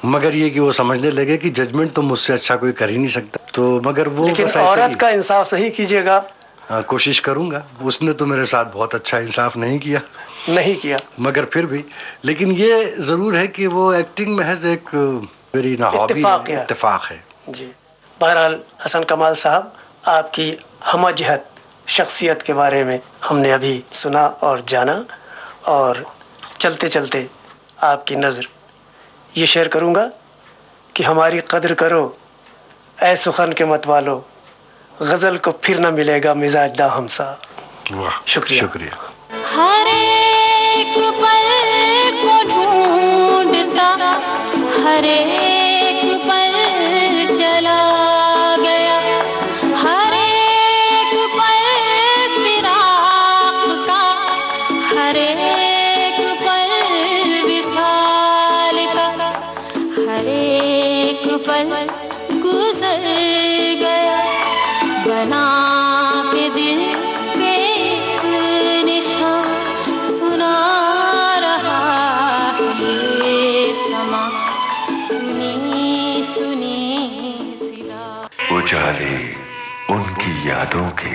मगर ये कि वो समझने लगे कि जजमेंट तो मुझसे अच्छा कोई कर ही नहीं सकता। तो मगर वो लेकिन औरत का इंसाफ सही कीजिएगा। हाँ, कोशिश करूंगा। उसने तो मेरे साथ बहुत अच्छा इंसाफ नहीं किया, मगर फिर भी, लेकिन ये जरूर है कि वो एक्टिंग महज एक मेरी ना हॉबी है, इत्तेफाक है जी। बहरहाल हसन कमाल साहब, आपकी हमजहत शख्सियत के बारे में हमने अभी सुना और जाना, और चलते चलते आपकी नज़र ये शेयर करूंगा कि हमारी कदर करो ऐ सुखन के मत वालो, गजल को फिर न मिलेगा मिजाज दा हमसा। वाह, शुक्रिया। हर एक पल को ढूंढता, हर एक पल चला गया, हर एक पल फिराक का, हर एक पल विसाल का, हर एक पल गुजर गया, बना के दिल पे निशान, सुना रहा है ये समा, सुनी सुनी सिदा। उजाले उनकी यादों के